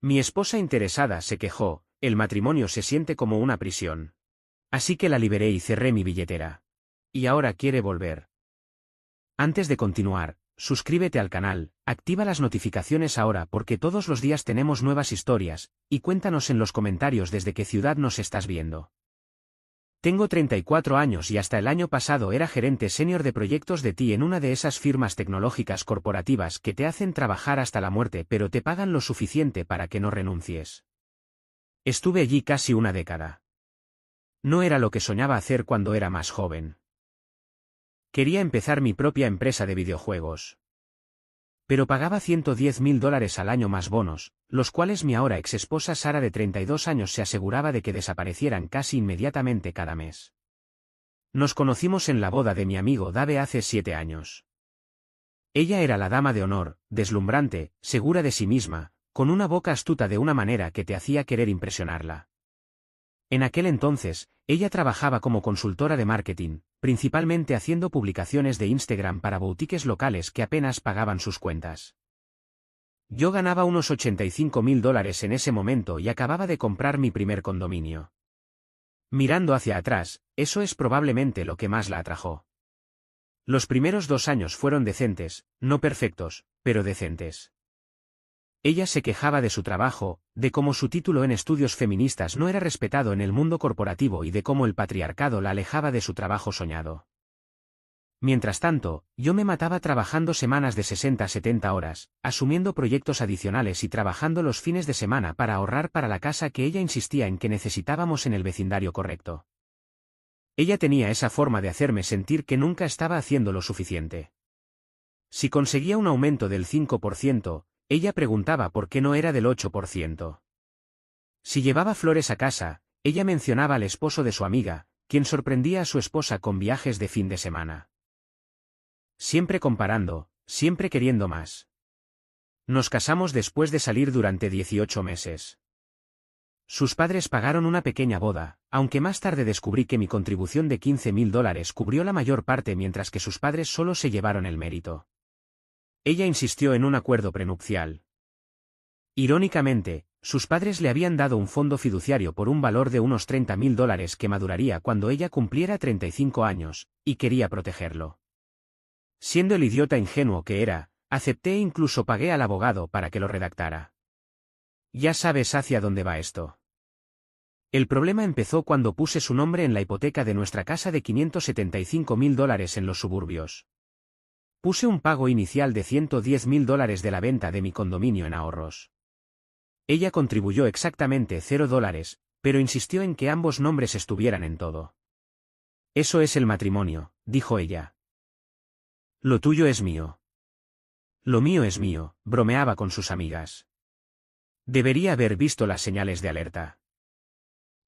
Mi esposa interesada se quejó, el matrimonio se siente como una prisión. Así que la liberé y cerré mi billetera. Y ahora quiere volver. Antes de continuar, suscríbete al canal, activa las notificaciones ahora porque todos los días tenemos nuevas historias, y cuéntanos en los comentarios desde qué ciudad nos estás viendo. Tengo 34 años y hasta el año pasado era gerente senior de proyectos de TI en una de esas firmas tecnológicas corporativas que te hacen trabajar hasta la muerte pero te pagan lo suficiente para que no renuncies. Estuve allí casi una década. No era lo que soñaba hacer cuando era más joven. Quería empezar mi propia empresa de videojuegos. Pero pagaba $110.000 al año más bonos, los cuales mi ahora exesposa Sara de 32 años se aseguraba de que desaparecieran casi inmediatamente cada mes. Nos conocimos en la boda de mi amigo Dave hace 7 años. Ella era la dama de honor, deslumbrante, segura de sí misma, con una boca astuta de una manera que te hacía querer impresionarla. En aquel entonces, ella trabajaba como consultora de marketing, principalmente haciendo publicaciones de Instagram para boutiques locales que apenas pagaban sus cuentas. Yo ganaba unos $85.000 en ese momento y acababa de comprar mi primer condominio. Mirando hacia atrás, eso es probablemente lo que más la atrajo. Los primeros 2 años fueron decentes, no perfectos, pero decentes. Ella se quejaba de su trabajo, de cómo su título en estudios feministas no era respetado en el mundo corporativo y de cómo el patriarcado la alejaba de su trabajo soñado. Mientras tanto, yo me mataba trabajando semanas de 60 a 70 horas, asumiendo proyectos adicionales y trabajando los fines de semana para ahorrar para la casa que ella insistía en que necesitábamos en el vecindario correcto. Ella tenía esa forma de hacerme sentir que nunca estaba haciendo lo suficiente. Si conseguía un aumento del 5%, ella preguntaba por qué no era del 8%. Si llevaba flores a casa, ella mencionaba al esposo de su amiga, quien sorprendía a su esposa con viajes de fin de semana. Siempre comparando, siempre queriendo más. Nos casamos después de salir durante 18 meses. Sus padres pagaron una pequeña boda, aunque más tarde descubrí que mi contribución de $15.000 cubrió la mayor parte mientras que sus padres solo se llevaron el mérito. Ella insistió en un acuerdo prenupcial. Irónicamente, sus padres le habían dado un fondo fiduciario por un valor de unos $30.000 que maduraría cuando ella cumpliera 35 años, y quería protegerlo. Siendo el idiota ingenuo que era, acepté e incluso pagué al abogado para que lo redactara. Ya sabes hacia dónde va esto. El problema empezó cuando puse su nombre en la hipoteca de nuestra casa de $575.000 en los suburbios. Puse un pago inicial de $110.000 de la venta de mi condominio en ahorros. Ella contribuyó exactamente $0, pero insistió en que ambos nombres estuvieran en todo. Eso es el matrimonio, dijo ella. Lo tuyo es mío. Lo mío es mío, bromeaba con sus amigas. Debería haber visto las señales de alerta.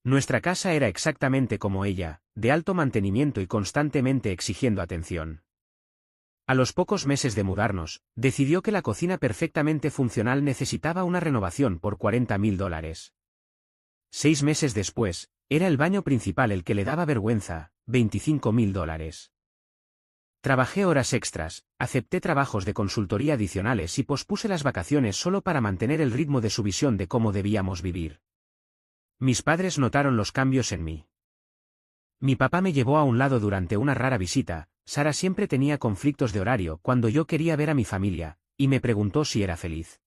Nuestra casa era exactamente como ella, de alto mantenimiento y constantemente exigiendo atención. A los pocos meses de mudarnos, decidió que la cocina perfectamente funcional necesitaba una renovación por $40.000. 6 meses después, era el baño principal el que le daba vergüenza, $25.000. Trabajé horas extras, acepté trabajos de consultoría adicionales y pospuse las vacaciones solo para mantener el ritmo de su visión de cómo debíamos vivir. Mis padres notaron los cambios en mí. Mi papá me llevó a un lado durante una rara visita. Sara siempre tenía conflictos de horario cuando yo quería ver a mi familia, y me preguntó si era feliz.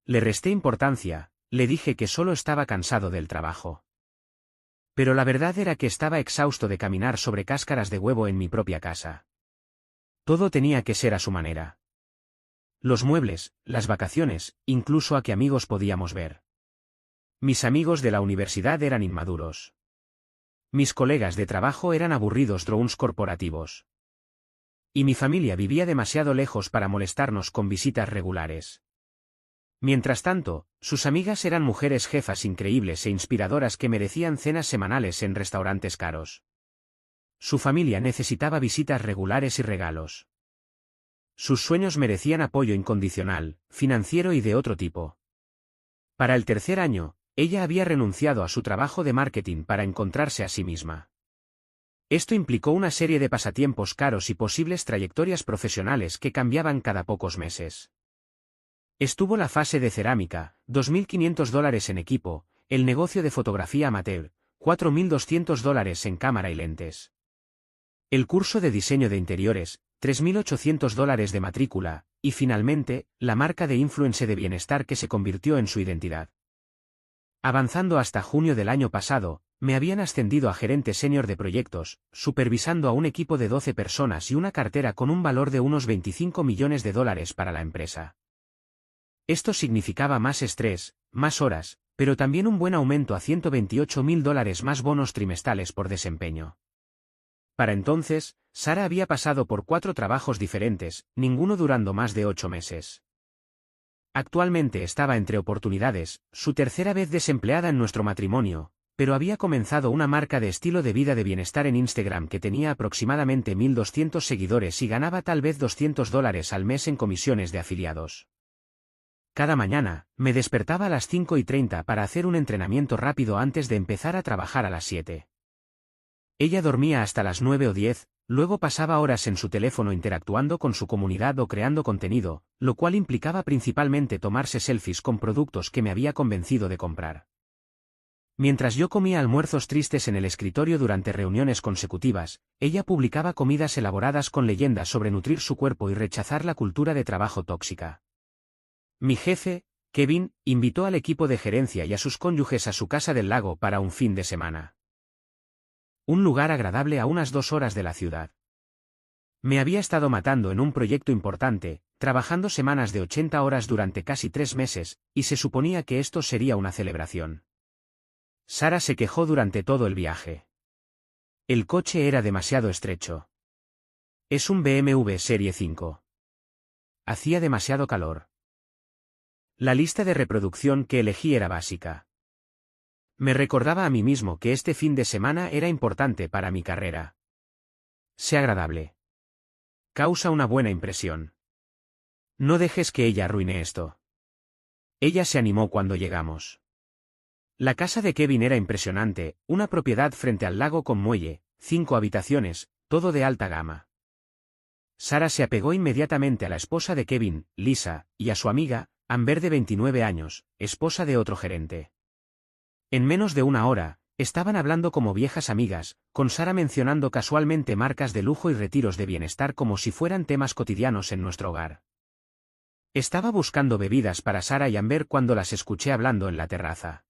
Le resté importancia, le dije que solo estaba cansado del trabajo. Pero la verdad era que estaba exhausto de caminar sobre cáscaras de huevo en mi propia casa. Todo tenía que ser a su manera. Los muebles, las vacaciones, incluso a qué amigos podíamos ver. Mis amigos de la universidad eran inmaduros. Mis colegas de trabajo eran aburridos drones corporativos. Y mi familia vivía demasiado lejos para molestarnos con visitas regulares. Mientras tanto, sus amigas eran mujeres jefas increíbles e inspiradoras que merecían cenas semanales en restaurantes caros. Su familia necesitaba visitas regulares y regalos. Sus sueños merecían apoyo incondicional, financiero y de otro tipo. Para el tercer año, ella había renunciado a su trabajo de marketing para encontrarse a sí misma. Esto implicó una serie de pasatiempos caros y posibles trayectorias profesionales que cambiaban cada pocos meses. Estuvo la fase de cerámica, $2.500 en equipo, el negocio de fotografía amateur, $4.200 en cámara y lentes. El curso de diseño de interiores, $3.800 de matrícula, y finalmente, la marca de influencer de bienestar que se convirtió en su identidad. Avanzando hasta junio del año pasado, me habían ascendido a gerente senior de proyectos, supervisando a un equipo de 12 personas y una cartera con un valor de unos $25 millones para la empresa. Esto significaba más estrés, más horas, pero también un buen aumento a $128.000 más bonos trimestrales por desempeño. Para entonces, Sara había pasado por 4 trabajos diferentes, ninguno durando más de 8 meses. Actualmente estaba entre oportunidades, su tercera vez desempleada en nuestro matrimonio, pero había comenzado una marca de estilo de vida de bienestar en Instagram que tenía aproximadamente 1.200 seguidores y ganaba tal vez $200 al mes en comisiones de afiliados. Cada mañana, me despertaba a las 5:30 para hacer un entrenamiento rápido antes de empezar a trabajar a las 7. Ella dormía hasta las 9 o 10, luego pasaba horas en su teléfono interactuando con su comunidad o creando contenido, lo cual implicaba principalmente tomarse selfies con productos que me había convencido de comprar. Mientras yo comía almuerzos tristes en el escritorio durante reuniones consecutivas, ella publicaba comidas elaboradas con leyendas sobre nutrir su cuerpo y rechazar la cultura de trabajo tóxica. Mi jefe, Kevin, invitó al equipo de gerencia y a sus cónyuges a su casa del lago para un fin de semana. Un lugar agradable a unas 2 horas de la ciudad. Me había estado matando en un proyecto importante, trabajando semanas de 80 horas durante casi 3 meses, y se suponía que esto sería una celebración. Sara se quejó durante todo el viaje. El coche era demasiado estrecho. Es un BMW Serie 5. Hacía demasiado calor. La lista de reproducción que elegí era básica. Me recordaba a mí mismo que este fin de semana era importante para mi carrera. Sé agradable. Causa una buena impresión. No dejes que ella arruine esto. Ella se animó cuando llegamos. La casa de Kevin era impresionante, una propiedad frente al lago con muelle, 5 habitaciones, todo de alta gama. Sara se apegó inmediatamente a la esposa de Kevin, Lisa, y a su amiga, Amber de 29 años, esposa de otro gerente. En menos de una hora, estaban hablando como viejas amigas, con Sara mencionando casualmente marcas de lujo y retiros de bienestar como si fueran temas cotidianos en nuestro hogar. Estaba buscando bebidas para Sara y Amber cuando las escuché hablando en la terraza.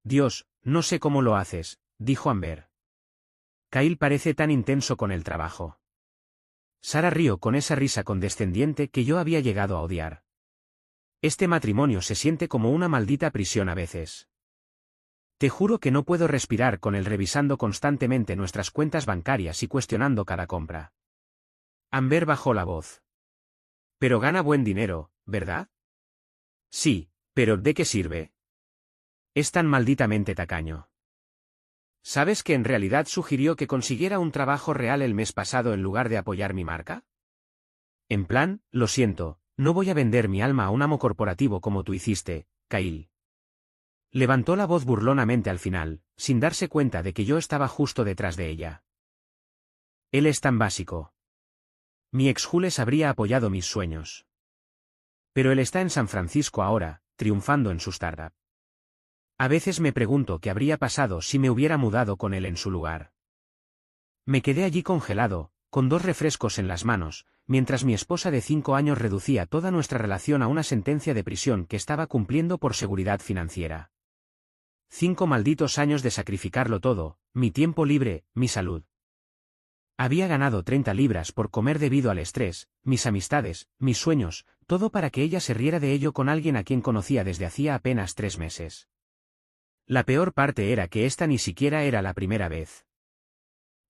Dios, no sé cómo lo haces, dijo Amber. Kyle parece tan intenso con el trabajo. Sara rió con esa risa condescendiente que yo había llegado a odiar. Este matrimonio se siente como una maldita prisión a veces. Te juro que no puedo respirar con él revisando constantemente nuestras cuentas bancarias y cuestionando cada compra. Amber bajó la voz. Pero gana buen dinero, ¿verdad? Sí, pero ¿de qué sirve? Es tan malditamente tacaño. ¿Sabes que en realidad sugirió que consiguiera un trabajo real el mes pasado en lugar de apoyar mi marca? En plan, lo siento, no voy a vender mi alma a un amo corporativo como tú hiciste, Kyle. Levantó la voz burlonamente al final, sin darse cuenta de que yo estaba justo detrás de ella. Él es tan básico. Mi ex Jules habría apoyado mis sueños. Pero él está en San Francisco ahora, triunfando en su startup. A veces me pregunto qué habría pasado si me hubiera mudado con él en su lugar. Me quedé allí congelado, con 2 refrescos en las manos, mientras mi esposa de 5 años reducía toda nuestra relación a una sentencia de prisión que estaba cumpliendo por seguridad financiera. 5 malditos años de sacrificarlo todo, mi tiempo libre, mi salud. Había ganado 30 libras por comer debido al estrés, mis amistades, mis sueños, todo para que ella se riera de ello con alguien a quien conocía desde hacía apenas 3 meses. La peor parte era que esta ni siquiera era la primera vez.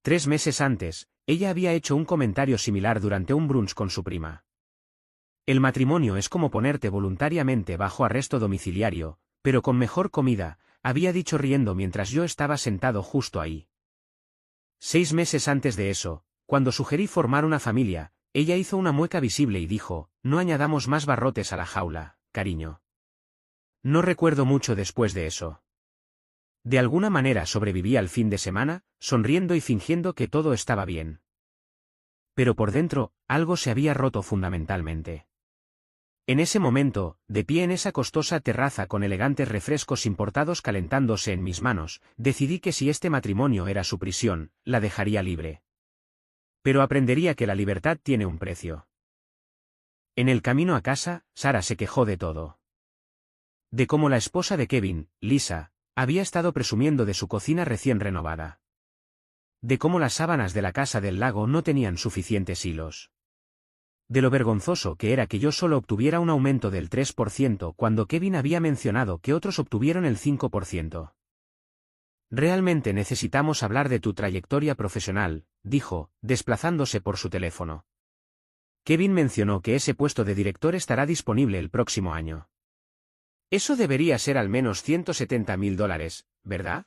3 meses antes, ella había hecho un comentario similar durante un brunch con su prima. El matrimonio es como ponerte voluntariamente bajo arresto domiciliario, pero con mejor comida, había dicho riendo mientras yo estaba sentado justo ahí. 6 meses antes de eso, cuando sugerí formar una familia, ella hizo una mueca visible y dijo, no añadamos más barrotes a la jaula, cariño. No recuerdo mucho después de eso. De alguna manera sobreviví al fin de semana, sonriendo y fingiendo que todo estaba bien. Pero por dentro, algo se había roto fundamentalmente. En ese momento, de pie en esa costosa terraza con elegantes refrescos importados calentándose en mis manos, decidí que si este matrimonio era su prisión, la dejaría libre. Pero aprendería que la libertad tiene un precio. En el camino a casa, Sara se quejó de todo. De cómo la esposa de Kevin, Lisa, había estado presumiendo de su cocina recién renovada. De cómo las sábanas de la casa del lago no tenían suficientes hilos. De lo vergonzoso que era que yo solo obtuviera un aumento del 3% cuando Kevin había mencionado que otros obtuvieron el 5%. Realmente necesitamos hablar de tu trayectoria profesional, dijo, desplazándose por su teléfono. Kevin mencionó que ese puesto de director estará disponible el próximo año. Eso debería ser al menos $170,000, ¿verdad?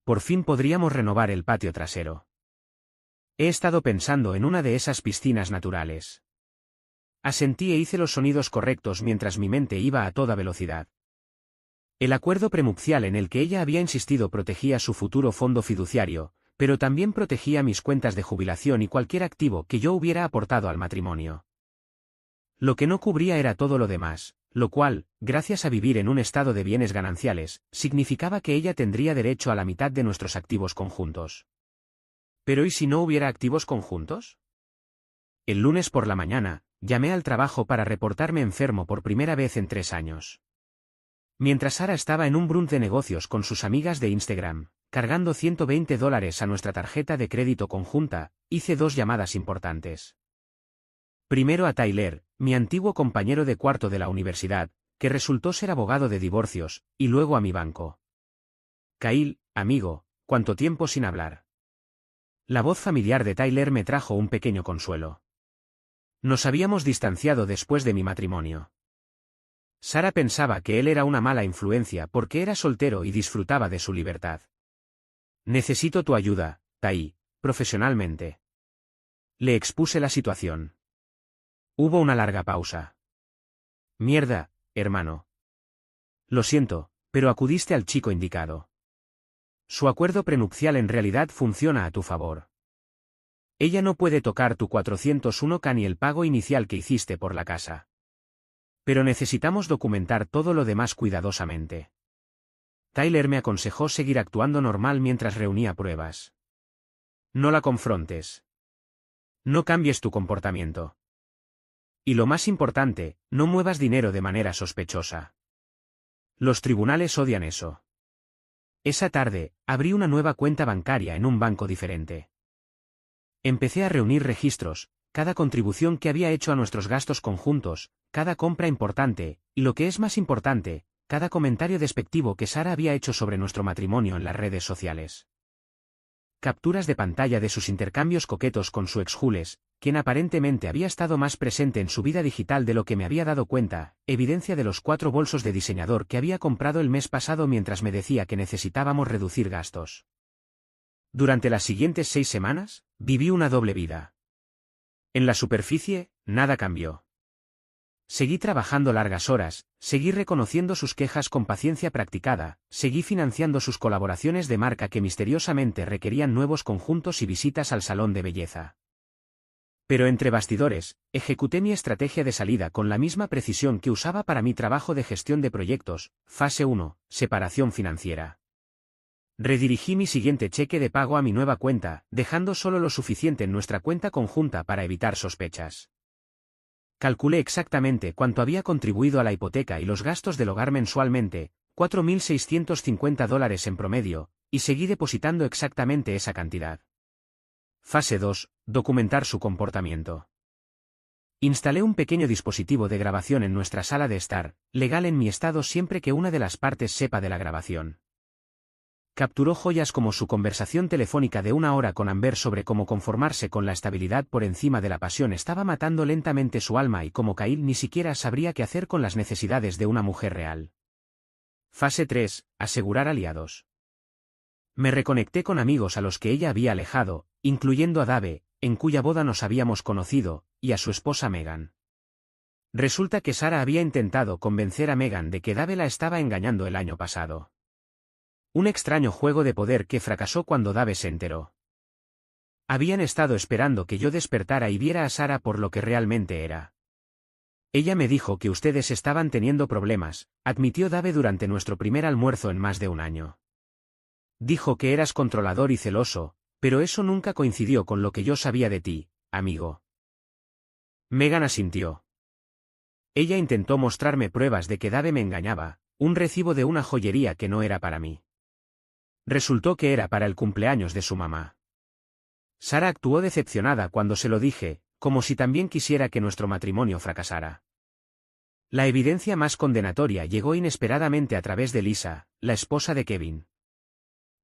Por fin podríamos renovar el patio trasero. He estado pensando en una de esas piscinas naturales. Asentí e hice los sonidos correctos mientras mi mente iba a toda velocidad. El acuerdo prenupcial en el que ella había insistido protegía su futuro fondo fiduciario, pero también protegía mis cuentas de jubilación y cualquier activo que yo hubiera aportado al matrimonio. Lo que no cubría era todo lo demás, lo cual, gracias a vivir en un estado de bienes gananciales, significaba que ella tendría derecho a la mitad de nuestros activos conjuntos. ¿Pero y si no hubiera activos conjuntos? El lunes por la mañana, llamé al trabajo para reportarme enfermo por primera vez en 3 años. Mientras Sara estaba en un brunch de negocios con sus amigas de Instagram, cargando $120 a nuestra tarjeta de crédito conjunta, hice 2 llamadas importantes. Primero a Tyler, mi antiguo compañero de cuarto de la universidad, que resultó ser abogado de divorcios, y luego a mi banco. Kyle, amigo, ¿cuánto tiempo sin hablar? La voz familiar de Tyler me trajo un pequeño consuelo. Nos habíamos distanciado después de mi matrimonio. Sara pensaba que él era una mala influencia porque era soltero y disfrutaba de su libertad. Necesito tu ayuda, Ty, profesionalmente. Le expuse la situación. Hubo una larga pausa. Mierda, hermano. Lo siento, pero acudiste al chico indicado. Su acuerdo prenupcial en realidad funciona a tu favor. Ella no puede tocar tu 401k ni el pago inicial que hiciste por la casa. Pero necesitamos documentar todo lo demás cuidadosamente. Tyler me aconsejó seguir actuando normal mientras reunía pruebas. No la confrontes. No cambies tu comportamiento. Y lo más importante, no muevas dinero de manera sospechosa. Los tribunales odian eso. Esa tarde, abrí una nueva cuenta bancaria en un banco diferente. Empecé a reunir registros, cada contribución que había hecho a nuestros gastos conjuntos, cada compra importante, y lo que es más importante, cada comentario despectivo que Sara había hecho sobre nuestro matrimonio en las redes sociales. Capturas de pantalla de sus intercambios coquetos con su ex Jules, quien aparentemente había estado más presente en su vida digital de lo que me había dado cuenta, evidencia de los 4 bolsos de diseñador que había comprado el mes pasado mientras me decía que necesitábamos reducir gastos. Durante las siguientes 6 semanas, viví una doble vida. En la superficie, nada cambió. Seguí trabajando largas horas, seguí reconociendo sus quejas con paciencia practicada, seguí financiando sus colaboraciones de marca que misteriosamente requerían nuevos conjuntos y visitas al salón de belleza. Pero entre bastidores, ejecuté mi estrategia de salida con la misma precisión que usaba para mi trabajo de gestión de proyectos, fase 1, separación financiera. Redirigí mi siguiente cheque de pago a mi nueva cuenta, dejando solo lo suficiente en nuestra cuenta conjunta para evitar sospechas. Calculé exactamente cuánto había contribuido a la hipoteca y los gastos del hogar mensualmente, $4,650 en promedio, y seguí depositando exactamente esa cantidad. Fase 2. Documentar su comportamiento. Instalé un pequeño dispositivo de grabación en nuestra sala de estar, legal en mi estado siempre que una de las partes sepa de la grabación. Capturó joyas como su conversación telefónica de 1 hora con Amber sobre cómo conformarse con la estabilidad por encima de la pasión estaba matando lentamente su alma y cómo Kyle ni siquiera sabría qué hacer con las necesidades de una mujer real. Fase 3. Asegurar aliados. Me reconecté con amigos a los que ella había alejado, incluyendo a Dave, en cuya boda nos habíamos conocido, y a su esposa Megan. Resulta que Sara había intentado convencer a Megan de que Dave la estaba engañando el año pasado. Un extraño juego de poder que fracasó cuando Dave se enteró. Habían estado esperando que yo despertara y viera a Sara por lo que realmente era. Ella me dijo que ustedes estaban teniendo problemas, admitió Dave durante nuestro primer almuerzo en más de un año. Dijo que eras controlador y celoso, pero eso nunca coincidió con lo que yo sabía de ti, amigo. Megan asintió. Ella intentó mostrarme pruebas de que Dave me engañaba, un recibo de una joyería que no era para mí. Resultó que era para el cumpleaños de su mamá. Sara actuó decepcionada cuando se lo dije, como si también quisiera que nuestro matrimonio fracasara. La evidencia más condenatoria llegó inesperadamente a través de Lisa, la esposa de Kevin.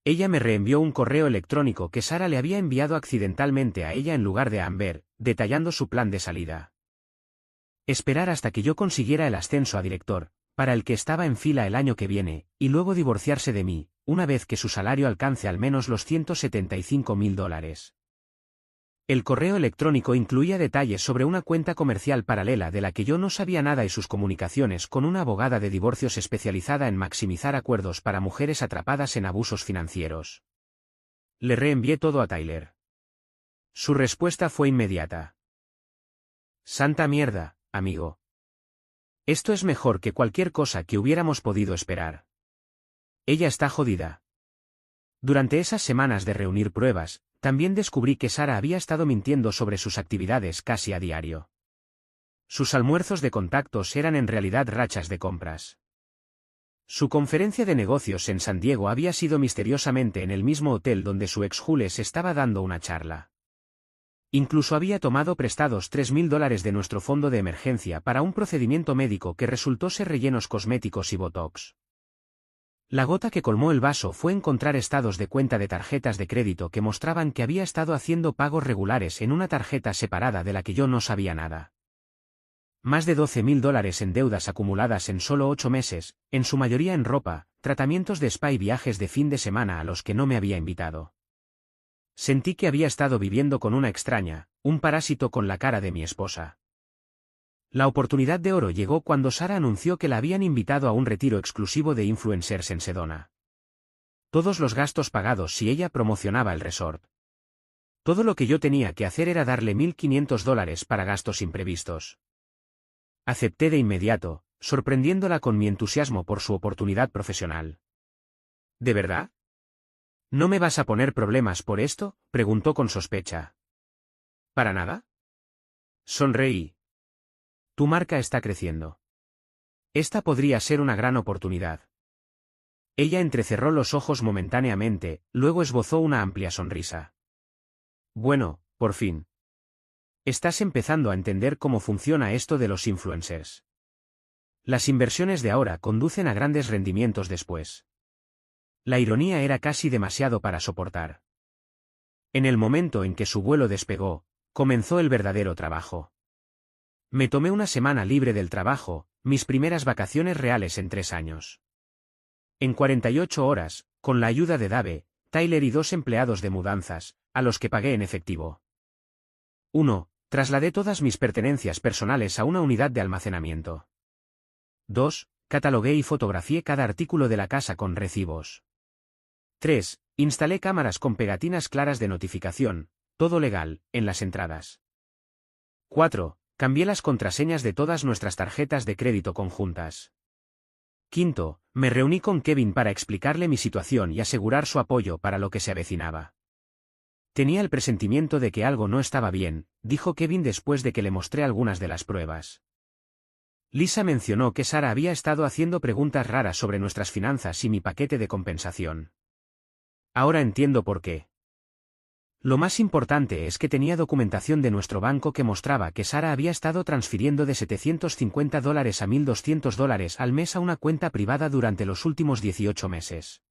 Ella me reenvió un correo electrónico que Sara le había enviado accidentalmente a ella en lugar de a Amber, detallando su plan de salida. Esperar hasta que yo consiguiera el ascenso a director, para el que estaba en fila el año que viene, y luego divorciarse de mí, una vez que su salario alcance al menos los $175.000. El correo electrónico incluía detalles sobre una cuenta comercial paralela de la que yo no sabía nada y sus comunicaciones con una abogada de divorcios especializada en maximizar acuerdos para mujeres atrapadas en abusos financieros. Le reenvié todo a Tyler. Su respuesta fue inmediata. Santa mierda, amigo. Esto es mejor que cualquier cosa que hubiéramos podido esperar. Ella está jodida. Durante esas semanas de reunir pruebas, también descubrí que Sara había estado mintiendo sobre sus actividades casi a diario. Sus almuerzos de contactos eran en realidad rachas de compras. Su conferencia de negocios en San Diego había sido misteriosamente en el mismo hotel donde su ex Jules estaba dando una charla. Incluso había tomado prestados $3.000 de nuestro fondo de emergencia para un procedimiento médico que resultó ser rellenos cosméticos y botox. La gota que colmó el vaso fue encontrar estados de cuenta de tarjetas de crédito que mostraban que había estado haciendo pagos regulares en una tarjeta separada de la que yo no sabía nada. Más de $12.000 en deudas acumuladas en solo 8 meses, en su mayoría en ropa, tratamientos de spa y viajes de fin de semana a los que no me había invitado. Sentí que había estado viviendo con una extraña, un parásito con la cara de mi esposa. La oportunidad de oro llegó cuando Sara anunció que la habían invitado a un retiro exclusivo de influencers en Sedona. Todos los gastos pagados si ella promocionaba el resort. Todo lo que yo tenía que hacer era darle $1.500 para gastos imprevistos. Acepté de inmediato, sorprendiéndola con mi entusiasmo por su oportunidad profesional. ¿De verdad? ¿No me vas a poner problemas por esto?, preguntó con sospecha. ¿Para nada? Sonreí. Tu marca está creciendo. Esta podría ser una gran oportunidad. Ella entrecerró los ojos momentáneamente, luego esbozó una amplia sonrisa. Bueno, por fin. Estás empezando a entender cómo funciona esto de los influencers. Las inversiones de ahora conducen a grandes rendimientos después. La ironía era casi demasiado para soportar. En el momento en que su vuelo despegó, comenzó el verdadero trabajo. Me tomé una semana libre del trabajo, mis primeras vacaciones reales en 3 años. En 48 horas, con la ayuda de Dave, Tyler y 2 empleados de mudanzas, a los que pagué en efectivo. 1. Trasladé todas mis pertenencias personales a una unidad de almacenamiento. 2. Catalogué y fotografié cada artículo de la casa con recibos. 3. Instalé cámaras con pegatinas claras de notificación, todo legal, en las entradas. 4. Cambié las contraseñas de todas nuestras tarjetas de crédito conjuntas. 5. Me reuní con Kevin para explicarle mi situación y asegurar su apoyo para lo que se avecinaba. Tenía el presentimiento de que algo no estaba bien, dijo Kevin después de que le mostré algunas de las pruebas. Lisa mencionó que Sara había estado haciendo preguntas raras sobre nuestras finanzas y mi paquete de compensación. Ahora entiendo por qué. Lo más importante es que tenía documentación de nuestro banco que mostraba que Sara había estado transfiriendo de $750 a $1.200 al mes a una cuenta privada durante los últimos 18 meses.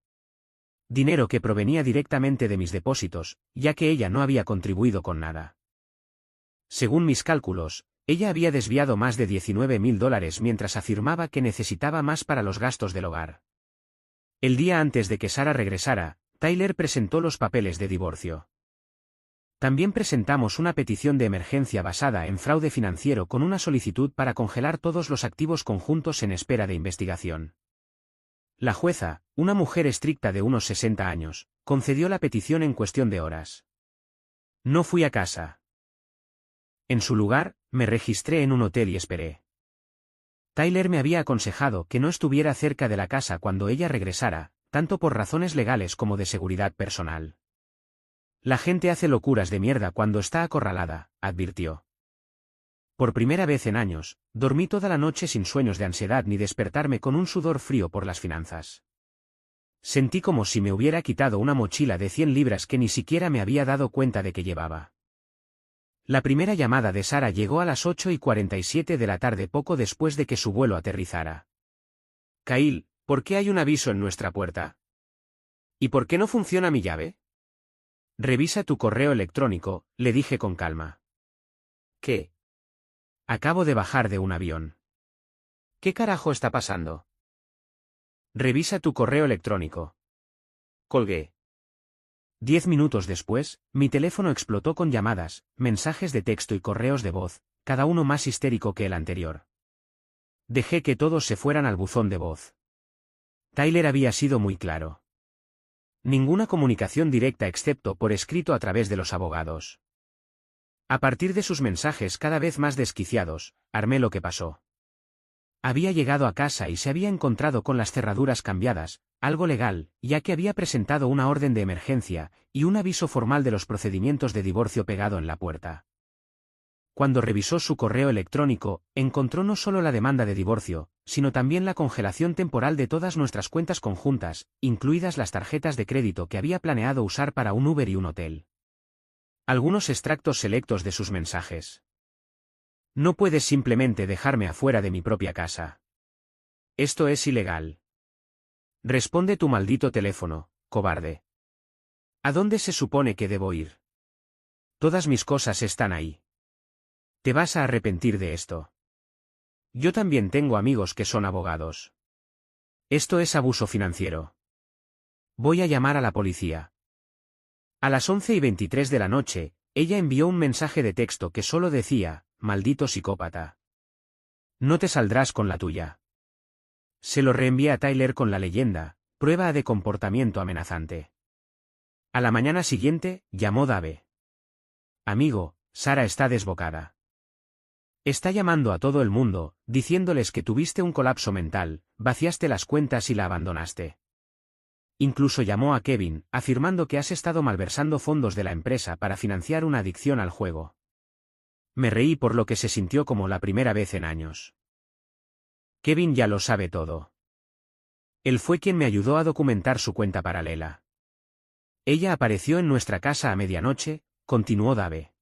Dinero que provenía directamente de mis depósitos, ya que ella no había contribuido con nada. Según mis cálculos, ella había desviado más de $19.000 mientras afirmaba que necesitaba más para los gastos del hogar. El día antes de que Sara regresara, Tyler presentó los papeles de divorcio. También presentamos una petición de emergencia basada en fraude financiero con una solicitud para congelar todos los activos conjuntos en espera de investigación. La jueza, una mujer estricta de unos 60 años, concedió la petición en cuestión de horas. No fui a casa. En su lugar, me registré en un hotel y esperé. Tyler me había aconsejado que no estuviera cerca de la casa cuando ella regresara, tanto por razones legales como de seguridad personal. La gente hace locuras de mierda cuando está acorralada, advirtió. Por primera vez en años, dormí toda la noche sin sueños de ansiedad ni despertarme con un sudor frío por las finanzas. Sentí como si me hubiera quitado una mochila de 100 libras que ni siquiera me había dado cuenta de que llevaba. La primera llamada de Sara llegó a las 8:47 de la tarde poco después de que su vuelo aterrizara. Kyle, ¿por qué hay un aviso en nuestra puerta? ¿Y por qué no funciona mi llave? Revisa tu correo electrónico, le dije con calma. ¿Qué? Acabo de bajar de un avión. ¿Qué carajo está pasando? Revisa tu correo electrónico. Colgué. 10 minutos después, mi teléfono explotó con llamadas, mensajes de texto y correos de voz, cada uno más histérico que el anterior. Dejé que todos se fueran al buzón de voz. Tyler había sido muy claro. Ninguna comunicación directa excepto por escrito a través de los abogados. A partir de sus mensajes cada vez más desquiciados, armé lo que pasó. Había llegado a casa y se había encontrado con las cerraduras cambiadas, algo legal, ya que había presentado una orden de emergencia, y un aviso formal de los procedimientos de divorcio pegado en la puerta. Cuando revisó su correo electrónico, encontró no solo la demanda de divorcio, sino también la congelación temporal de todas nuestras cuentas conjuntas, incluidas las tarjetas de crédito que había planeado usar para un Uber y un hotel. Algunos extractos selectos de sus mensajes. No puedes simplemente dejarme afuera de mi propia casa. Esto es ilegal. Responde tu maldito teléfono, cobarde. ¿A dónde se supone que debo ir? Todas mis cosas están ahí. Te vas a arrepentir de esto. Yo también tengo amigos que son abogados. Esto es abuso financiero. Voy a llamar a la policía. A las 11:23 de la noche, ella envió un mensaje de texto que solo decía, maldito psicópata. No te saldrás con la tuya. Se lo reenvié a Tyler con la leyenda, prueba de comportamiento amenazante. A la mañana siguiente, llamó Dave. Amigo, Sara está desbocada. Está llamando a todo el mundo, diciéndoles que tuviste un colapso mental, vaciaste las cuentas y la abandonaste. Incluso llamó a Kevin, afirmando que has estado malversando fondos de la empresa para financiar una adicción al juego. Me reí por lo que se sintió como la primera vez en años. Kevin ya lo sabe todo. Él fue quien me ayudó a documentar su cuenta paralela. Ella apareció en nuestra casa a medianoche, continuó Dave.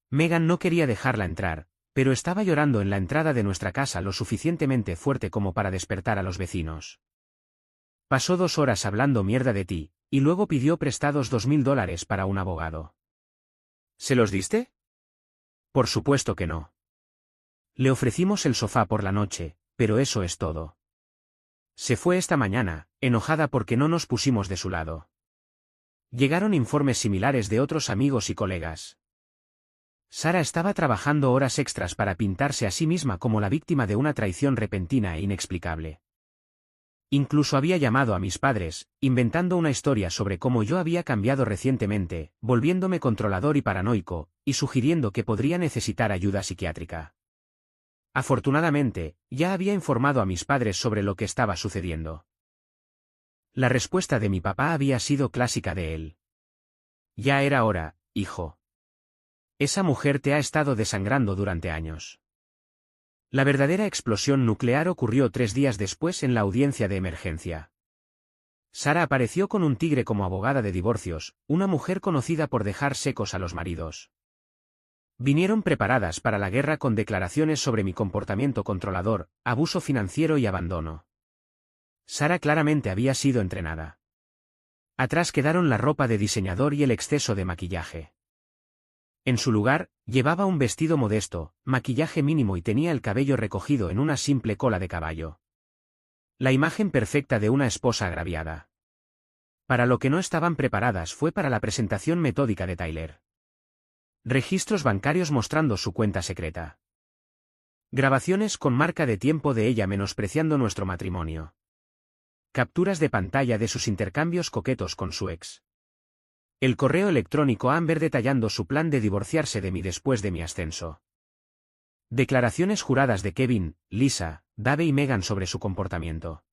Megan no quería dejarla entrar, pero estaba llorando en la entrada de nuestra casa lo suficientemente fuerte como para despertar a los vecinos. Pasó 2 horas hablando mierda de ti, y luego pidió prestados $2,000 para un abogado. ¿Se los diste? Por supuesto que no. Le ofrecimos el sofá por la noche, pero eso es todo. Se fue esta mañana, enojada porque no nos pusimos de su lado. Llegaron informes similares de otros amigos y colegas. Sara estaba trabajando horas extras para pintarse a sí misma como la víctima de una traición repentina e inexplicable. Incluso había llamado a mis padres, inventando una historia sobre cómo yo había cambiado recientemente, volviéndome controlador y paranoico, y sugiriendo que podría necesitar ayuda psiquiátrica. Afortunadamente, ya había informado a mis padres sobre lo que estaba sucediendo. La respuesta de mi papá había sido clásica de él. Ya era hora, hijo. Esa mujer te ha estado desangrando durante años. La verdadera explosión nuclear ocurrió 3 días después en la audiencia de emergencia. Sara apareció con un tigre como abogada de divorcios, una mujer conocida por dejar secos a los maridos. Vinieron preparadas para la guerra con declaraciones sobre mi comportamiento controlador, abuso financiero y abandono. Sara claramente había sido entrenada. Atrás quedaron la ropa de diseñador y el exceso de maquillaje. En su lugar, llevaba un vestido modesto, maquillaje mínimo y tenía el cabello recogido en una simple cola de caballo. La imagen perfecta de una esposa agraviada. Para lo que no estaban preparadas fue para la presentación metódica de Tyler. Registros bancarios mostrando su cuenta secreta. Grabaciones con marca de tiempo de ella menospreciando nuestro matrimonio. Capturas de pantalla de sus intercambios coquetos con su ex. El correo electrónico Amber detallando su plan de divorciarse de mí después de mi ascenso. Declaraciones juradas de Kevin, Lisa, Dave y Megan sobre su comportamiento.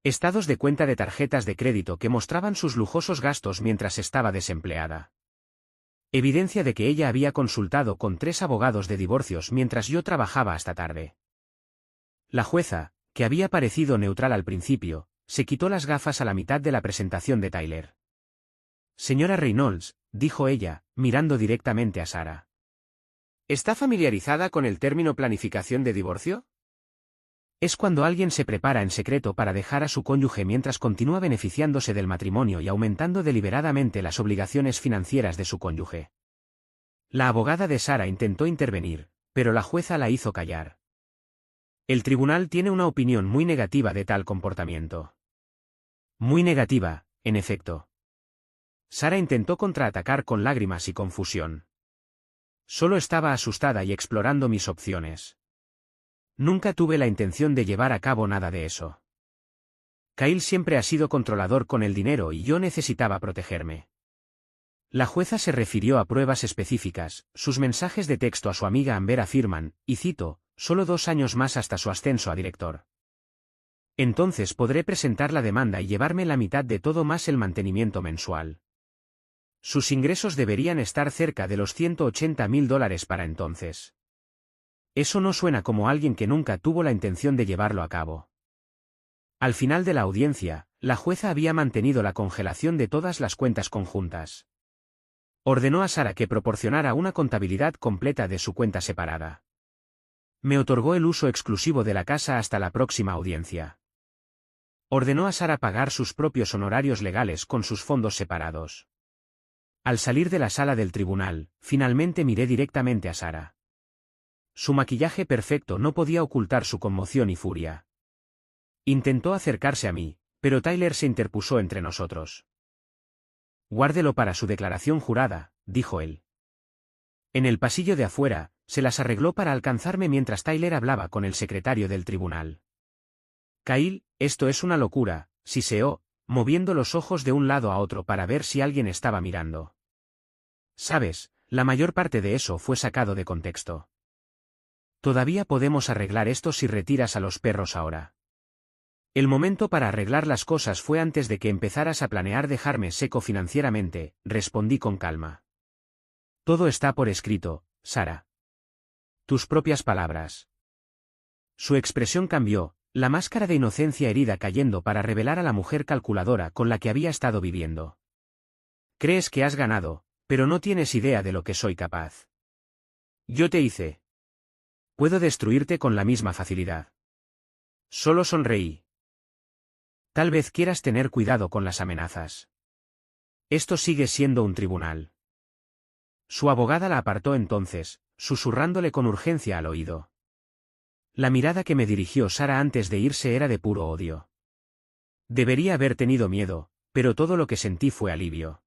Estados de cuenta de tarjetas de crédito que mostraban sus lujosos gastos mientras estaba desempleada. Evidencia de que ella había consultado con 3 abogados de divorcios mientras yo trabajaba hasta tarde. La jueza, que había parecido neutral al principio, se quitó las gafas a la mitad de la presentación de Tyler. Señora Reynolds, dijo ella, mirando directamente a Sarah. ¿Está familiarizada con el término planificación de divorcio? Es cuando alguien se prepara en secreto para dejar a su cónyuge mientras continúa beneficiándose del matrimonio y aumentando deliberadamente las obligaciones financieras de su cónyuge. La abogada de Sarah intentó intervenir, pero la jueza la hizo callar. El tribunal tiene una opinión muy negativa de tal comportamiento. Muy negativa, en efecto. Sarah intentó contraatacar con lágrimas y confusión. Solo estaba asustada y explorando mis opciones. Nunca tuve la intención de llevar a cabo nada de eso. Kyle siempre ha sido controlador con el dinero y yo necesitaba protegerme. La jueza se refirió a pruebas específicas, sus mensajes de texto a su amiga Amber afirman, y cito, solo 2 años más hasta su ascenso a director. Entonces podré presentar la demanda y llevarme la mitad de todo más el mantenimiento mensual. Sus ingresos deberían estar cerca de los $180,000 para entonces. Eso no suena como alguien que nunca tuvo la intención de llevarlo a cabo. Al final de la audiencia, la jueza había mantenido la congelación de todas las cuentas conjuntas. Ordenó a Sarah que proporcionara una contabilidad completa de su cuenta separada. Me otorgó el uso exclusivo de la casa hasta la próxima audiencia. Ordenó a Sarah pagar sus propios honorarios legales con sus fondos separados. Al salir de la sala del tribunal, finalmente miré directamente a Sarah. Su maquillaje perfecto no podía ocultar su conmoción y furia. Intentó acercarse a mí, pero Tyler se interpuso entre nosotros. Guárdelo para su declaración jurada, dijo él. En el pasillo de afuera, se las arregló para alcanzarme mientras Tyler hablaba con el secretario del tribunal. Kyle, esto es una locura, siseó, moviendo los ojos de un lado a otro para ver si alguien estaba mirando. Sabes, la mayor parte de eso fue sacado de contexto. Todavía podemos arreglar esto si retiras a los perros ahora. El momento para arreglar las cosas fue antes de que empezaras a planear dejarme seco financieramente, respondí con calma. Todo está por escrito, Sarah. Tus propias palabras. Su expresión cambió, la máscara de inocencia herida cayendo para revelar a la mujer calculadora con la que había estado viviendo. Crees que has ganado, pero no tienes idea de lo que soy capaz. Yo te hice. Puedo destruirte con la misma facilidad. Solo sonreí. Tal vez quieras tener cuidado con las amenazas. Esto sigue siendo un tribunal. Su abogada la apartó entonces, susurrándole con urgencia al oído. La mirada que me dirigió Sarah antes de irse era de puro odio. Debería haber tenido miedo, pero todo lo que sentí fue alivio.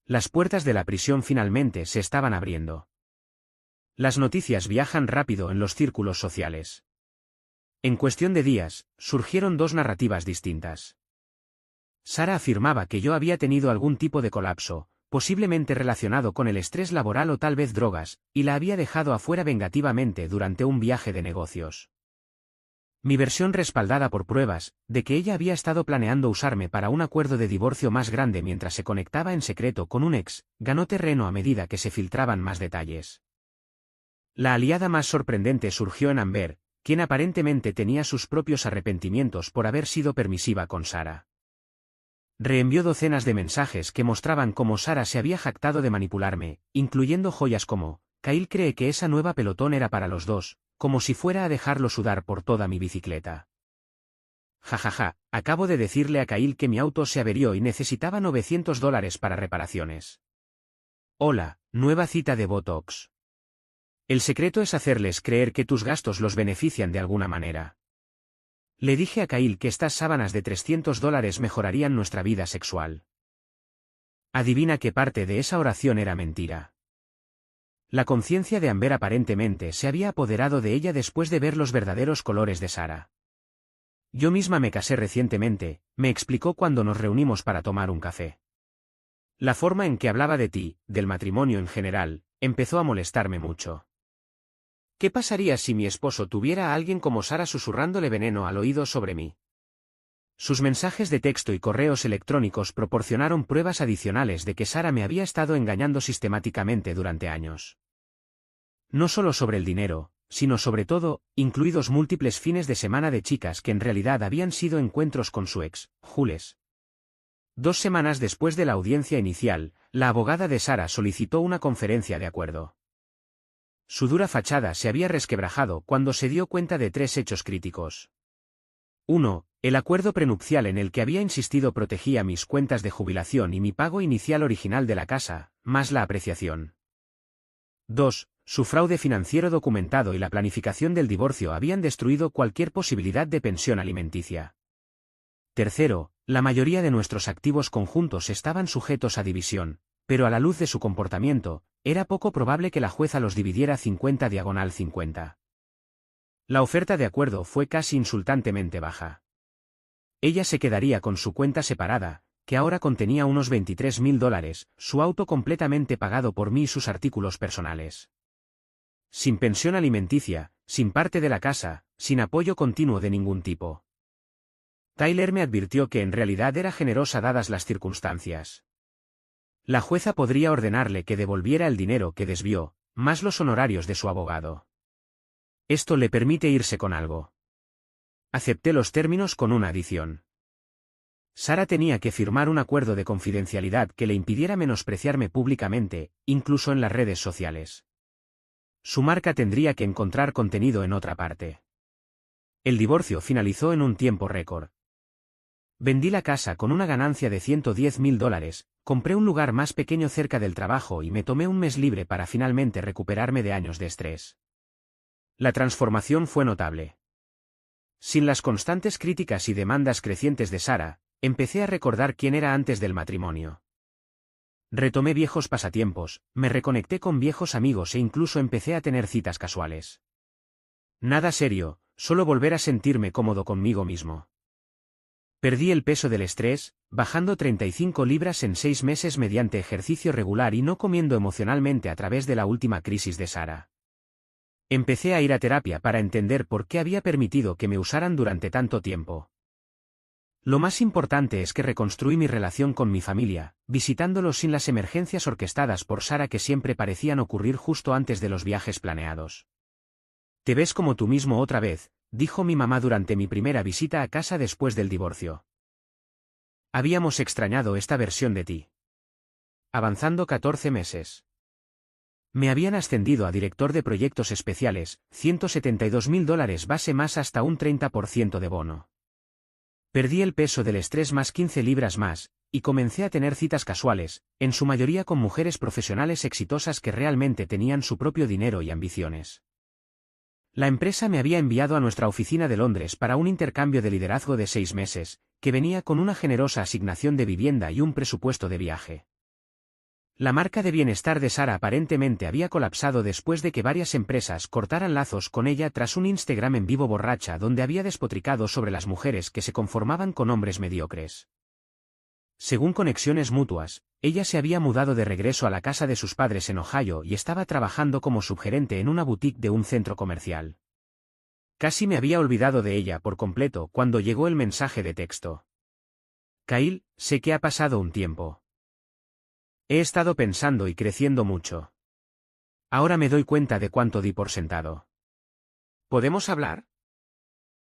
Las puertas de la prisión finalmente se estaban abriendo. Las noticias viajan rápido en los círculos sociales. En cuestión de días, surgieron 2 narrativas distintas. Sarah afirmaba que yo había tenido algún tipo de colapso, posiblemente relacionado con el estrés laboral o tal vez drogas, y la había dejado afuera vengativamente durante un viaje de negocios. Mi versión respaldada por pruebas, de que ella había estado planeando usarme para un acuerdo de divorcio más grande mientras se conectaba en secreto con un ex, ganó terreno a medida que se filtraban más detalles. La aliada más sorprendente surgió en Amber, quien aparentemente tenía sus propios arrepentimientos por haber sido permisiva con Sarah. Reenvió docenas de mensajes que mostraban cómo Sarah se había jactado de manipularme, incluyendo joyas como, Kyle cree que esa nueva pelotón era para los dos, como si fuera a dejarlo sudar por toda mi bicicleta. Jajaja, acabo de decirle a Kyle que mi auto se averió y necesitaba $900 para reparaciones. Hola, nueva cita de Botox. El secreto es hacerles creer que tus gastos los benefician de alguna manera. Le dije a Kyle que estas sábanas de $300 mejorarían nuestra vida sexual. Adivina qué parte de esa oración era mentira. La conciencia de Amber aparentemente se había apoderado de ella después de ver los verdaderos colores de Sarah. Yo misma me casé recientemente, me explicó cuando nos reunimos para tomar un café. La forma en que hablaba de ti, del matrimonio en general, empezó a molestarme mucho. ¿Qué pasaría si mi esposo tuviera a alguien como Sara susurrándole veneno al oído sobre mí? Sus mensajes de texto y correos electrónicos proporcionaron pruebas adicionales de que Sara me había estado engañando sistemáticamente durante años. No solo sobre el dinero, sino sobre todo, incluidos múltiples fines de semana de chicas que en realidad habían sido encuentros con su ex, Jules. 2 semanas después de la audiencia inicial, la abogada de Sara solicitó una conferencia de acuerdo. Su dura fachada se había resquebrajado cuando se dio cuenta de 3 hechos críticos. 1. El acuerdo prenupcial en el que había insistido protegía mis cuentas de jubilación y mi pago inicial original de la casa, más la apreciación. 2. Su fraude financiero documentado y la planificación del divorcio habían destruido cualquier posibilidad de pensión alimenticia. 3. La mayoría de nuestros activos conjuntos estaban sujetos a división, pero a la luz de su comportamiento, era poco probable que la jueza los dividiera 50/50. La oferta de acuerdo fue casi insultantemente baja. Ella se quedaría con su cuenta separada, que ahora contenía unos $23.000, su auto completamente pagado por mí y sus artículos personales. Sin pensión alimenticia, sin parte de la casa, sin apoyo continuo de ningún tipo. Tyler me advirtió que en realidad era generosa dadas las circunstancias. La jueza podría ordenarle que devolviera el dinero que desvió, más los honorarios de su abogado. Esto le permite irse con algo. Acepté los términos con una adición. Sara tenía que firmar un acuerdo de confidencialidad que le impidiera menospreciarme públicamente, incluso en las redes sociales. Su marca tendría que encontrar contenido en otra parte. El divorcio finalizó en un tiempo récord. Vendí la casa con una ganancia de $110.000, compré un lugar más pequeño cerca del trabajo y me tomé un mes libre para finalmente recuperarme de años de estrés. La transformación fue notable. Sin las constantes críticas y demandas crecientes de Sara, empecé a recordar quién era antes del matrimonio. Retomé viejos pasatiempos, me reconecté con viejos amigos e incluso empecé a tener citas casuales. Nada serio, solo volver a sentirme cómodo conmigo mismo. Perdí el peso del estrés, bajando 35 libras en 6 meses mediante ejercicio regular y no comiendo emocionalmente a través de la última crisis de Sara. Empecé a ir a terapia para entender por qué había permitido que me usaran durante tanto tiempo. Lo más importante es que reconstruí mi relación con mi familia, visitándolos sin las emergencias orquestadas por Sara que siempre parecían ocurrir justo antes de los viajes planeados. «Te ves como tú mismo otra vez», dijo mi mamá durante mi primera visita a casa después del divorcio. Habíamos extrañado esta versión de ti. Avanzando 14 meses. Me habían ascendido a director de proyectos especiales, $172.000 base más hasta un 30% de bono. Perdí el peso del estrés más 15 libras más, y comencé a tener citas casuales, en su mayoría con mujeres profesionales exitosas que realmente tenían su propio dinero y ambiciones. La empresa me había enviado a nuestra oficina de Londres para un intercambio de liderazgo de 6 meses, que venía con una generosa asignación de vivienda y un presupuesto de viaje. La marca de bienestar de Sara aparentemente había colapsado después de que varias empresas cortaran lazos con ella tras un Instagram en vivo borracha donde había despotricado sobre las mujeres que se conformaban con hombres mediocres. Según conexiones mutuas, ella se había mudado de regreso a la casa de sus padres en Ohio y estaba trabajando como subgerente en una boutique de un centro comercial. Casi me había olvidado de ella por completo cuando llegó el mensaje de texto. Kyle, sé que ha pasado un tiempo. He estado pensando y creciendo mucho. Ahora me doy cuenta de cuánto di por sentado. ¿Podemos hablar?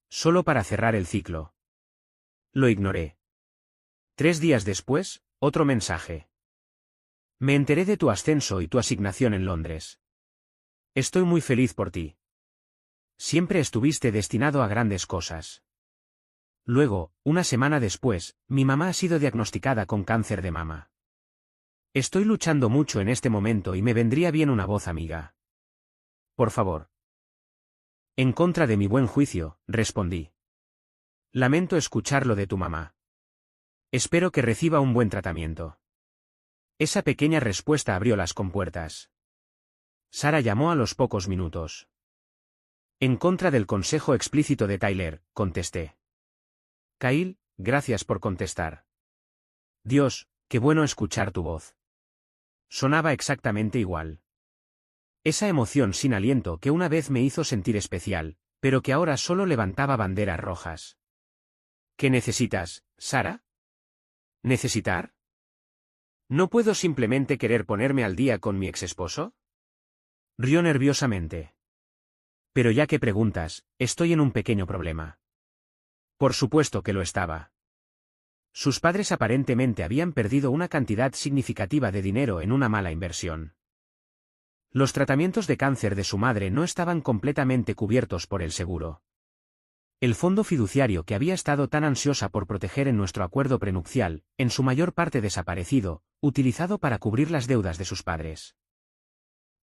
Solo para cerrar el ciclo. Lo ignoré. 3 días después, otro mensaje. Me enteré de tu ascenso y tu asignación en Londres. Estoy muy feliz por ti. Siempre estuviste destinado a grandes cosas. Luego, una semana después, mi mamá ha sido diagnosticada con cáncer de mama. Estoy luchando mucho en este momento y me vendría bien una voz amiga. Por favor. En contra de mi buen juicio, respondí. Lamento escucharlo de tu mamá. Espero que reciba un buen tratamiento. Esa pequeña respuesta abrió las compuertas. Sara llamó a los pocos minutos. En contra del consejo explícito de Tyler, contesté. Kyle, gracias por contestar. Dios, qué bueno escuchar tu voz. Sonaba exactamente igual. Esa emoción sin aliento que una vez me hizo sentir especial, pero que ahora solo levantaba banderas rojas. ¿Qué necesitas, Sara? ¿Necesitar? ¿No puedo simplemente querer ponerme al día con mi exesposo? Rió nerviosamente. Pero ya que preguntas, estoy en un pequeño problema. Por supuesto que lo estaba. Sus padres aparentemente habían perdido una cantidad significativa de dinero en una mala inversión. Los tratamientos de cáncer de su madre no estaban completamente cubiertos por el seguro. El fondo fiduciario que había estado tan ansiosa por proteger en nuestro acuerdo prenupcial, en su mayor parte desaparecido, utilizado para cubrir las deudas de sus padres.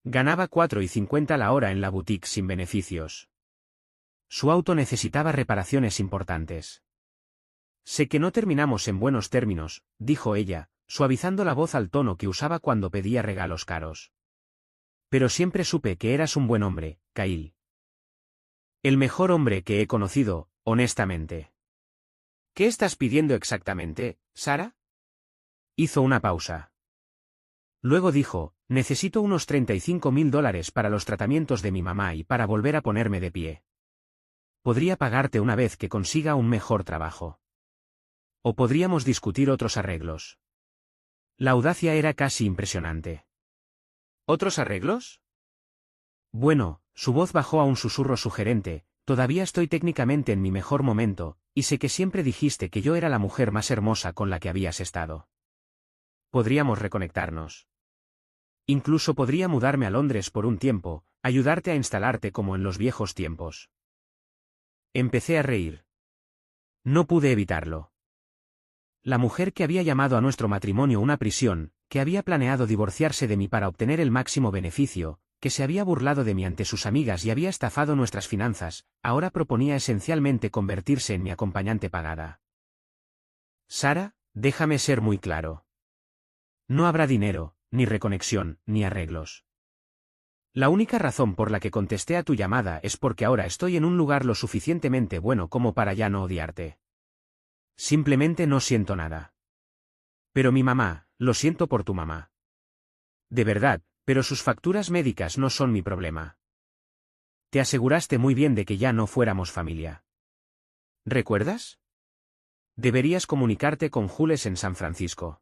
Ganaba 4,50 la hora en la boutique sin beneficios. Su auto necesitaba reparaciones importantes. Sé que no terminamos en buenos términos, dijo ella, suavizando la voz al tono que usaba cuando pedía regalos caros. Pero siempre supe que eras un buen hombre, Kyle. El mejor hombre que he conocido, honestamente. ¿Qué estás pidiendo exactamente, Sara? Hizo una pausa. Luego dijo, necesito unos $35,000 para los tratamientos de mi mamá y para volver a ponerme de pie. Podría pagarte una vez que consiga un mejor trabajo. O podríamos discutir otros arreglos. La audacia era casi impresionante. ¿Otros arreglos? Bueno, su voz bajó a un susurro sugerente, todavía estoy técnicamente en mi mejor momento, y sé que siempre dijiste que yo era la mujer más hermosa con la que habías estado. Podríamos reconectarnos. Incluso podría mudarme a Londres por un tiempo, ayudarte a instalarte como en los viejos tiempos. Empecé a reír. No pude evitarlo. La mujer que había llamado a nuestro matrimonio una prisión, que había planeado divorciarse de mí para obtener el máximo beneficio, que se había burlado de mí ante sus amigas y había estafado nuestras finanzas, ahora proponía esencialmente convertirse en mi acompañante pagada. Sara, déjame ser muy claro. No habrá dinero, ni reconexión, ni arreglos. La única razón por la que contesté a tu llamada es porque ahora estoy en un lugar lo suficientemente bueno como para ya no odiarte. Simplemente no siento nada. Pero mi mamá, lo siento por tu mamá. De verdad, pero sus facturas médicas no son mi problema. Te aseguraste muy bien de que ya no fuéramos familia. ¿Recuerdas? Deberías comunicarte con Jules en San Francisco.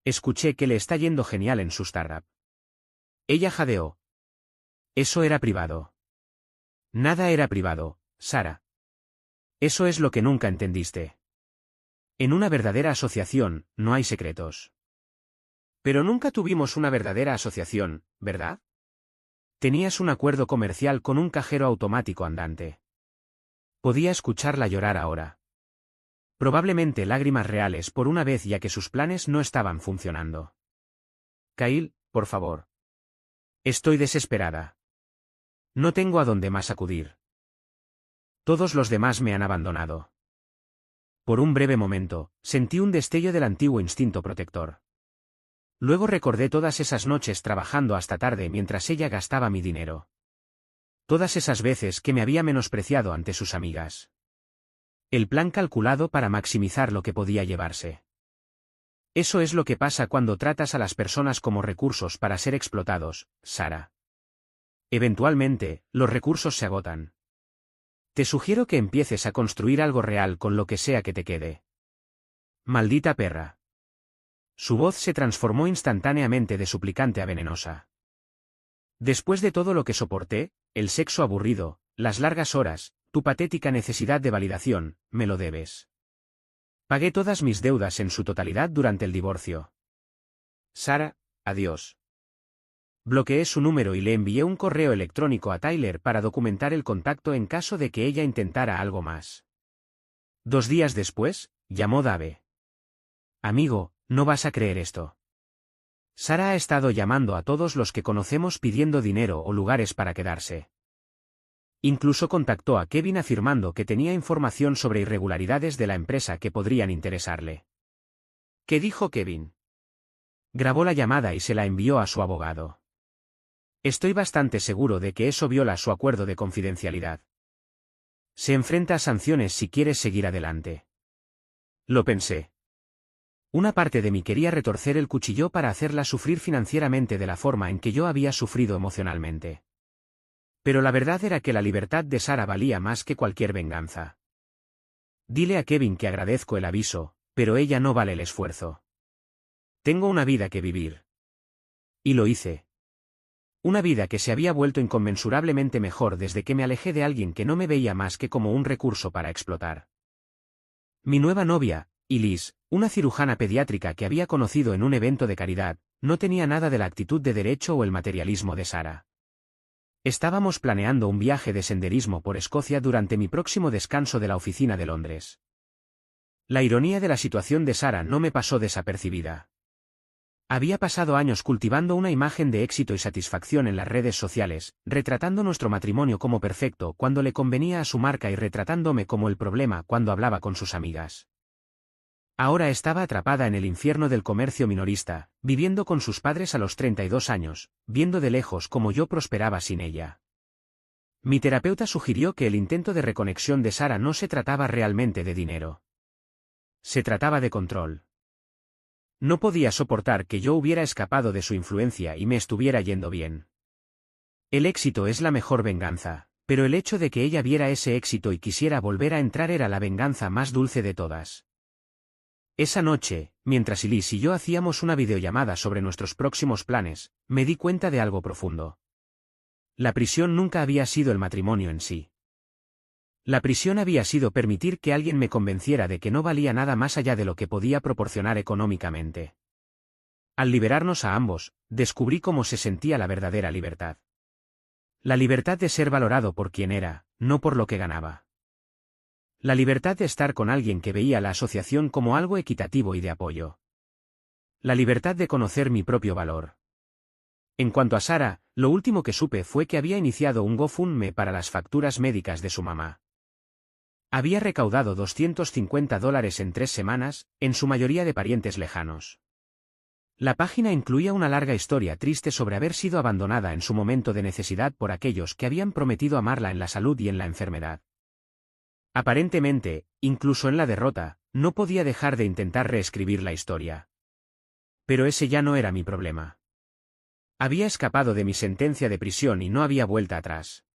Escuché que le está yendo genial en su startup. Ella jadeó. Eso era privado. Nada era privado, Sara. Eso es lo que nunca entendiste. En una verdadera asociación, no hay secretos. Pero nunca tuvimos una verdadera asociación, ¿verdad? Tenías un acuerdo comercial con un cajero automático andante. Podía escucharla llorar ahora. Probablemente lágrimas reales por una vez ya que sus planes no estaban funcionando. Kyle, por favor. Estoy desesperada. No tengo a dónde más acudir. Todos los demás me han abandonado. Por un breve momento, sentí un destello del antiguo instinto protector. Luego recordé todas esas noches trabajando hasta tarde mientras ella gastaba mi dinero. Todas esas veces que me había menospreciado ante sus amigas. El plan calculado para maximizar lo que podía llevarse. Eso es lo que pasa cuando tratas a las personas como recursos para ser explotados, Sara. Eventualmente, los recursos se agotan. Te sugiero que empieces a construir algo real con lo que sea que te quede. Maldita perra. Su voz se transformó instantáneamente de suplicante a venenosa. Después de todo lo que soporté, el sexo aburrido, las largas horas, tu patética necesidad de validación, me lo debes. Pagué todas mis deudas en su totalidad durante el divorcio. Sara, adiós. Bloqueé su número y le envié un correo electrónico a Tyler para documentar el contacto en caso de que ella intentara algo más. 2 días después, llamó Dave. Amigo, no vas a creer esto. Sara ha estado llamando a todos los que conocemos pidiendo dinero o lugares para quedarse. Incluso contactó a Kevin afirmando que tenía información sobre irregularidades de la empresa que podrían interesarle. ¿Qué dijo Kevin? Grabó la llamada y se la envió a su abogado. Estoy bastante seguro de que eso viola su acuerdo de confidencialidad. Se enfrenta a sanciones si quieres seguir adelante. Lo pensé. Una parte de mí quería retorcer el cuchillo para hacerla sufrir financieramente de la forma en que yo había sufrido emocionalmente. Pero la verdad era que la libertad de Sara valía más que cualquier venganza. Dile a Kevin que agradezco el aviso, pero ella no vale el esfuerzo. Tengo una vida que vivir. Y lo hice. Una vida que se había vuelto inconmensurablemente mejor desde que me alejé de alguien que no me veía más que como un recurso para explotar. Mi nueva novia, Elise, una cirujana pediátrica que había conocido en un evento de caridad, no tenía nada de la actitud de derecho o el materialismo de Sara. Estábamos planeando un viaje de senderismo por Escocia durante mi próximo descanso de la oficina de Londres. La ironía de la situación de Sara no me pasó desapercibida. Había pasado años cultivando una imagen de éxito y satisfacción en las redes sociales, retratando nuestro matrimonio como perfecto cuando le convenía a su marca y retratándome como el problema cuando hablaba con sus amigas. Ahora estaba atrapada en el infierno del comercio minorista, viviendo con sus padres a los 32 años, viendo de lejos cómo yo prosperaba sin ella. Mi terapeuta sugirió que el intento de reconexión de Sara no se trataba realmente de dinero. Se trataba de control. No podía soportar que yo hubiera escapado de su influencia y me estuviera yendo bien. El éxito es la mejor venganza, pero el hecho de que ella viera ese éxito y quisiera volver a entrar era la venganza más dulce de todas. Esa noche, mientras Elise y yo hacíamos una videollamada sobre nuestros próximos planes, me di cuenta de algo profundo. La prisión nunca había sido el matrimonio en sí. La prisión había sido permitir que alguien me convenciera de que no valía nada más allá de lo que podía proporcionar económicamente. Al liberarnos a ambos, descubrí cómo se sentía la verdadera libertad. La libertad de ser valorado por quien era, no por lo que ganaba. La libertad de estar con alguien que veía la asociación como algo equitativo y de apoyo. La libertad de conocer mi propio valor. En cuanto a Sara, lo último que supe fue que había iniciado un GoFundMe para las facturas médicas de su mamá. Había recaudado $250 en 3 semanas, en su mayoría de parientes lejanos. La página incluía una larga historia triste sobre haber sido abandonada en su momento de necesidad por aquellos que habían prometido amarla en la salud y en la enfermedad. Aparentemente, incluso en la derrota, no podía dejar de intentar reescribir la historia. Pero ese ya no era mi problema. Había escapado de mi sentencia de prisión y no había vuelta atrás.